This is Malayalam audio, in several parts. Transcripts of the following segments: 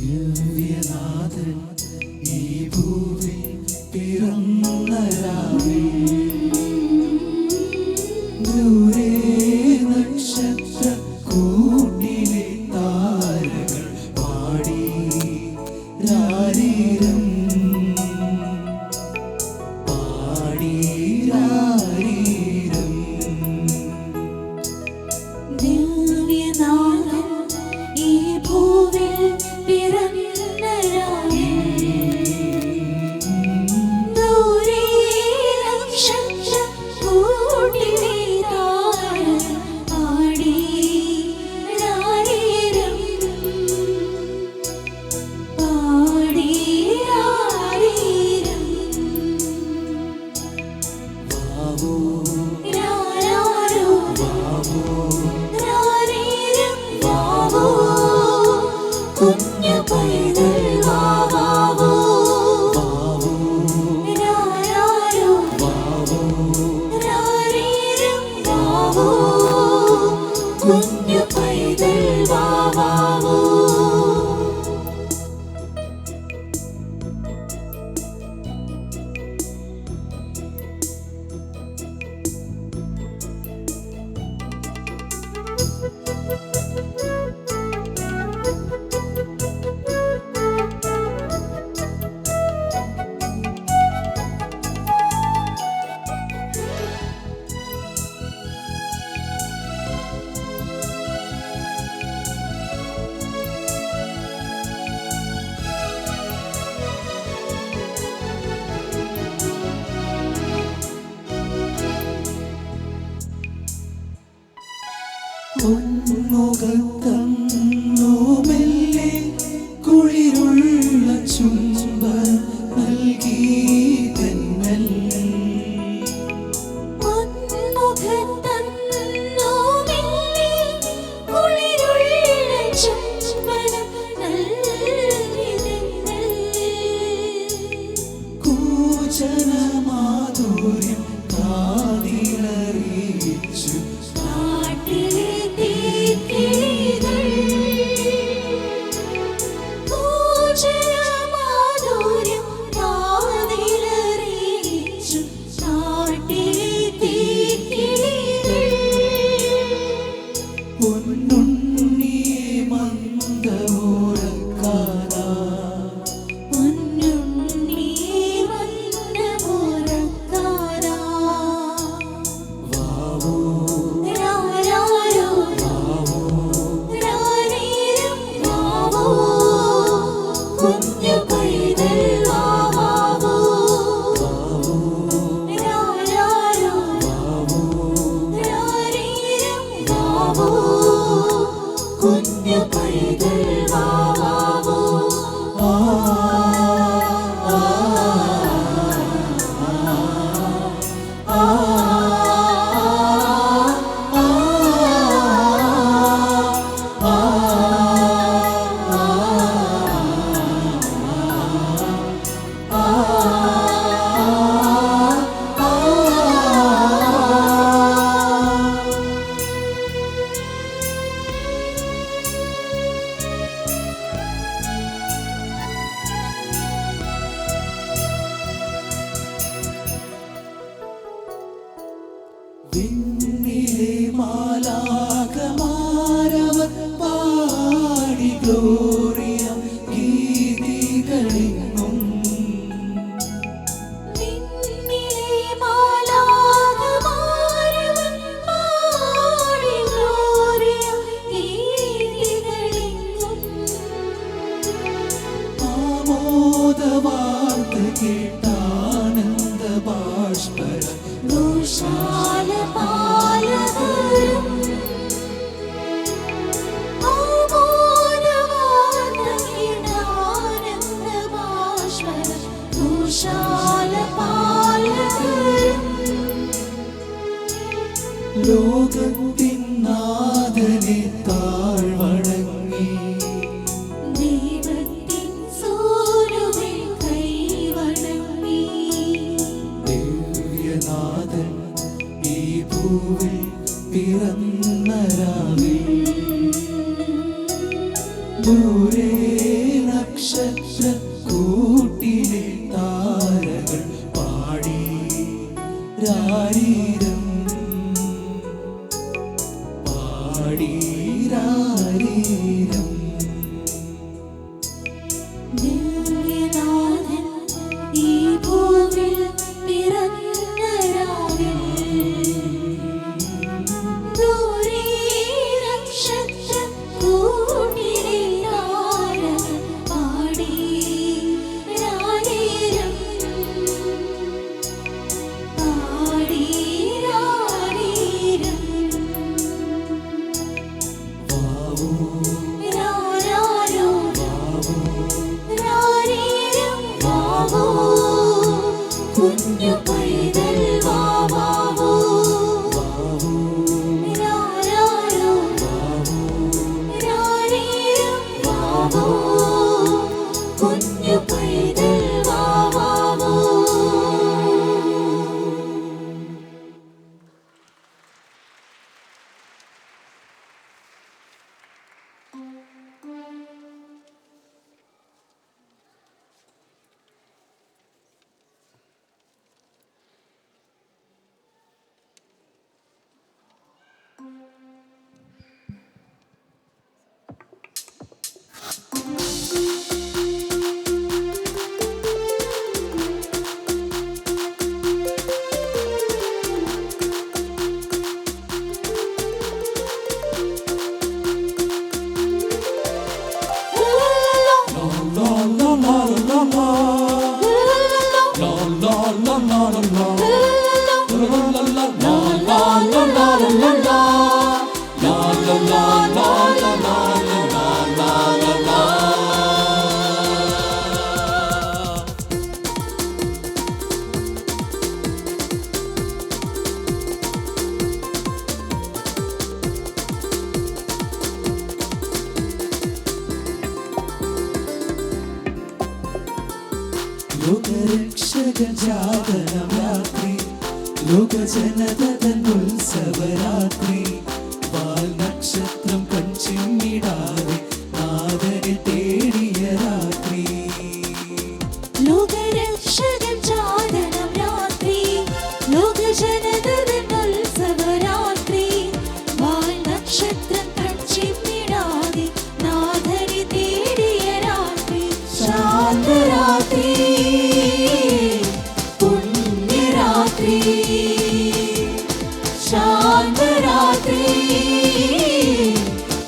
ദിവ്യനാഥൻ ഈ ഭൂവിൽ പിറന്ന രാവിൽ ദൂരെ നക്ഷത്ര കൂട്ടിലെ താരകൾ പാടി രാരീരം പാടി രാരീരം. ദിവ്യനാഥൻ ഈ ഭൂവിൽ പിറന്ന രാവിൽ ദൂരെ നക്ഷത്ര കൂട്ടിലെ താരകൾ പാടി രാരീരം പാടി രാരീരം. വാവോ രാരാരോ വാവോ രാരീരം വാവോ കുഞ്ഞു പൈതൽ വാവാവോ വാവോ രാരാരോ വാവോ രാരീരം വാവോ കുഞ്ഞു പൈതൽ വാവാവോ. പൊന്മുഖത്തന്നു മെല്ലെ കുളിരുള്ള ചുംബനം നൽകി തെന്നൽ. പൊന്മുഖത്തന്നു മെല്ലെ കുളിരുള്ള ചുംബനം നൽകി തെന്നൽ. കൂജനമാധുര്യം കാതിലറിയിച്ചു കാട്ടിലെ തീക്കിളികൾ പൂജനമാധുര്യം കാതിലറിയിച്ചു കാട്ടിലെ തീക്കിളികൾ. പൊന്നുണ്ണിയെ മന്ദമോരക്കാനാ പൊന്നുണ്ണിയെ വന്ദമുറക്കാനാ വാവോ രാരാരോ രാരീരം വാവോ കുഞ്ഞു പൈതൽ വാവാവോ രാരാരോ രാരീരം വാവോ കുഞ്ഞു പൈതൽ വാവാവോ. വിണ്ണിലെ മാലാഖമാരവർ പാടി ഗ്ലോറിയ ഗീതികളെങ്ങും. നിന്നിലെ മാലാഖമാരവർ പാടി ഗ്ലോറിയ ഗീതികളെങ്ങും. ആമോദവാർത്ത കേട്ടാനന്ദ ബാഷ്പര ഗോശാലപാലകരും ആമോദവാർത്തകീടാനന്ദബാഷ്പരം ഗോശാലപാലകരും. ലോകത്തിൻ നാഥനെ താഴ്വണങ്ങി ദൈവത്തിൻ സൂനുവിൽ കൈവണങ്ങി. ദിവ്യനാഥൻ ഈ ഭൂവിൽ പിറന്ന രാവിൽ ദൂരെ പാടീരാരീരം. ദിവ്യനാഥൻ ഈ ഭൂവിൽ പിറന്ന രാവിൽ ദൂരെ നക്ഷത്രം കൂട്ടിനിൽ ആരവം പാടീരാരീരം. പാടീരാരീരം. വാവോ രാരാരോ വാവോ രാരീരം വാവോ കുഞ്ഞു പൈതൽ വാവാവോ. വാവോ രാരാരോ വാവോ രാരീരം വാവോ കുഞ്ഞു പൈതൽ വാവാവോ. ലോകരക്ഷകജാതനം രാത്രി, ലോകജനതൻ ഉത്സവരാത്രി. വാൽനക്ഷത്രം കൺചിമ്മിടാതെ നാഥനെ തേടിയ രാത്രി. ലോകരക്ഷകൻ ജാതനം രാത്രി, ലോകജനതൻ ഉത്സവരാത്രി. വാൽനക്ഷത്രം കൺചിമ്മിടാതെ നാഥനെ തേടിയ രാത്രി. ശാന്തരാത്രി, പുണ്യരാത്രി. ശാന്തരാത്രി,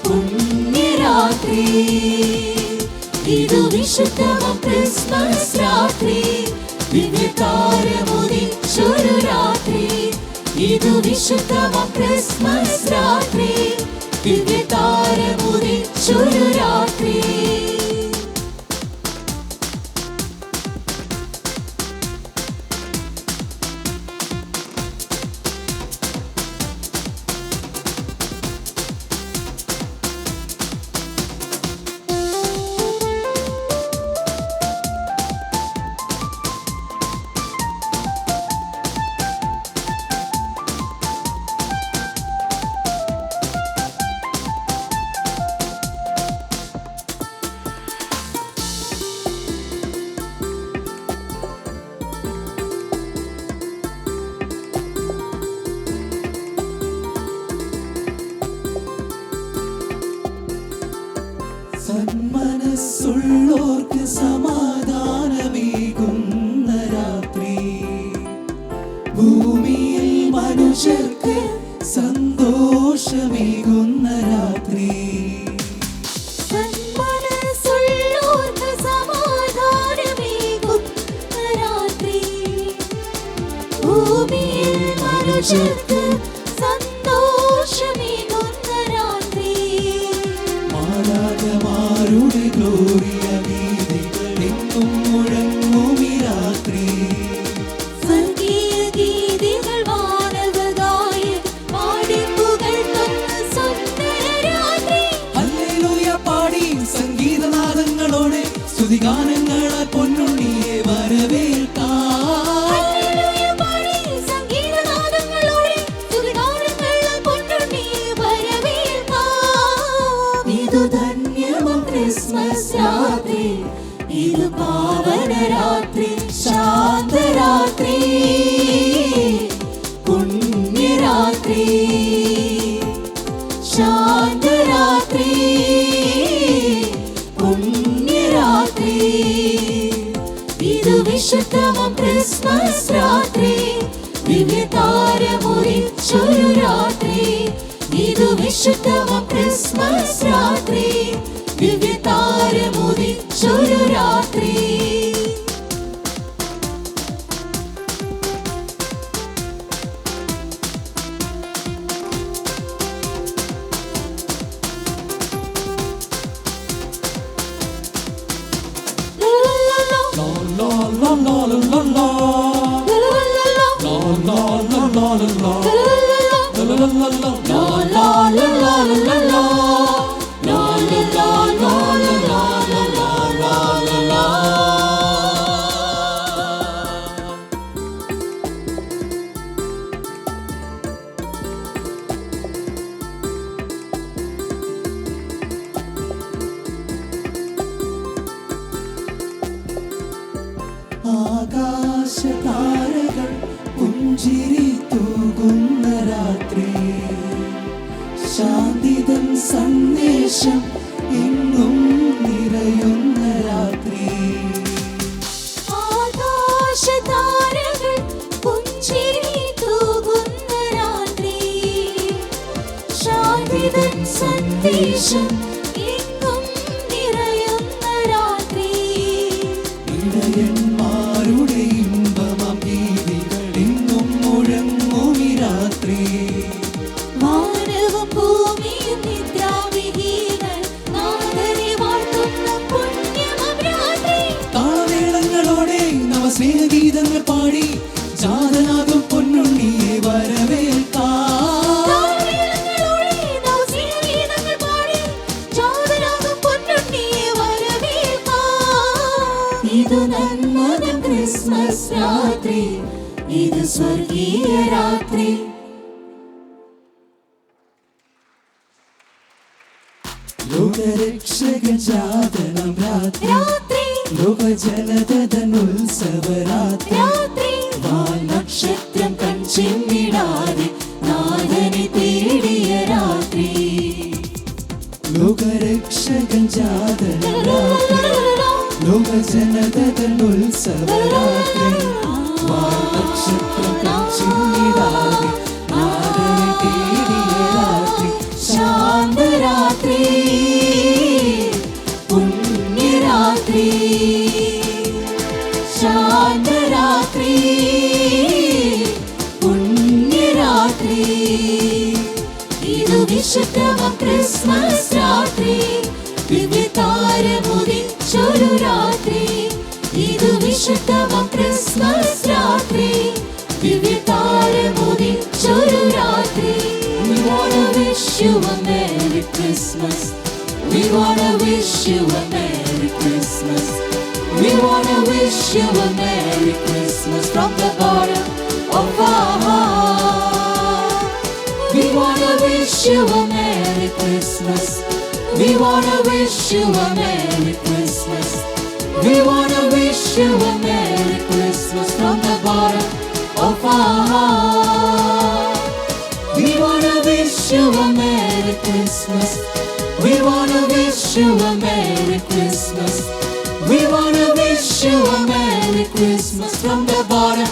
പുണ്യരാത്രി. ഇതു വിശുദ്ധമാം ക്രിസ്മസ് രാത്രി, ദിവ്യതാരമുദിച്ചൊരു രാത്രി. ഇതു വിശുദ്ധമാം ക്രിസ്മസ് രാത്രി, ദിവ്യതാരമുദിച്ചൊരു രാത്രി. സന്മനസ്സുള്ളോർക്ക് സമാധാനമേകുന്ന രാത്രി, ഭൂമിയിൽ മനുഷ്യർക്ക് സന്തോഷമേകുന്ന രാത്രി. സന്മനസ്സുള്ളോർക്ക് സമാധാനമേകുന്ന രാത്രി, ഭൂമിയിൽ മനുഷ്യർക്ക് സന്തോഷമേകുന്ന രാത്രി. മാലാഖമാരുടെ ഗ്ലോറിയ ഗീതികൾ എങ്ങും മുഴങ്ങും ഈ രാത്രി. സ്വർഗീയ ഗീതികൾ വാനവഗായകർ പാടിപ്പുകഴ്ത്തുന്ന സുന്ദര രാത്രി. ഹല്ലേലൂയ പാടി സംഗീതനാദങ്ങളോടെ സ്തുതിഗാനങ്ങളാൽ പൊന്നുണ്ണിയെ വരവേൽക്കാം. ഹല്ലേലൂയ പാടി സംഗീതനാദങ്ങളോടെ സ്തുതിഗാനങ്ങളാൽ പൊന്നുണ്ണിയെ വരവേൽക്കാം. ഇതു ധന്യമാം ക്രിസ്മസ് രാത്രി, ഇത് പാവന രാത്രി. ശാന്തരാത്രി, പുണ്യരാത്രി. ശാന്തരാത്രി പുണ്യരാത്രി ഇതു വിശുദ്ധമാം ക്രിസ്മസ് രാത്രി ദിവ്യതാരമുദിച്ചൊരു രാത്രി ഇതു വിശുദ്ധമാം ക്രിസ്മസ് രാത്രി ദിവ്യതാരമുദിച്ചൊരു രാത്രി ആകാശതാരകൾ പുഞ്ചിരി തൂകുന്ന രാത്രി ശാന്തിതൻ സന്ദേശം എങ്ങും നിറയുന്ന രാത്രി ആകാശതാരകൾ പുഞ്ചിരി തൂകുന്ന രാത്രി ശാന്തിതൻ സന്ദേശം എങ്ങും നിറയുന്ന രാത്രി ഇടയന്മാരുടെ ഇമ്പമാം ഗീതികൾ എങ്ങും മുഴങ്ങും ഈ രാത്രി വാനവും ഭൂമിയും നിദ്രാവിഹീനർ നാഥനെ വാഴ്ത്തുന്ന പുണ്യമാം രാത്രി താളമേളങ്ങളോടെ നവസ്നേഹഗീതങ്ങൾ പാടി ജാതനാകും പൊന്നുണ്ണിയെ വരവേൽക്കാം താളമേളങ്ങളോടെ നവസ്നേഹഗീതങ്ങൾ പാടി ജാതനാകും പൊന്നുണ്ണിയെ വരവേൽക്കാം ഇതു നന്മതൻ ക്രിസ്മസ് രാത്രി ഇത് സ്വർഗീയ രാത്രി ലോകരക്ഷകൻ ജാതനം രാത്രി രാത്രി ലോകജനതൻ ഉത്സവരാത്രി രാത്രി വാൽനക്ഷത്രം കൺചിമ്മിടാതെ നാഥനെ തേടിയ രാത്രി ലോകരക്ഷകൻ ജാതനം രാത്രി ലോകജനതൻ ഉത്സവരാത്രി വാൽനക്ഷത്രം കൺചിമ്മിടാതെ നാഥനെ തേടിയ രാത്രി ശാന്തരാത്രി പുണ്യരാത്രി ശാന്തരാത്രി പുണ്യരാത്രി ഇതു വിശുദ്ധമാം ക്രിസ്മസ് രാത്രി ദിവ്യതാരമുദിച്ചൊരു രാത്രി ഇതു വിശുദ്ധമാം ക്രിസ്മസ് രാത്രി ദിവ്യതാരമുദിച്ചൊരു രാത്രി We wanna wish you a Merry Christmas. We wanna wish you a Merry Christmas. We wanna wish you a Merry Christmas from the bottom of our heart. We wanna wish you a Merry Christmas. We wanna wish you a Merry Christmas. We wanna wish you a Merry Christmas from the bottom of our heart. We wanna wish you a Merry Christmas. We wanna wish you a Merry Christmas. We wanna wish you a Merry Christmas from the bottom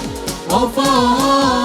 of our heart.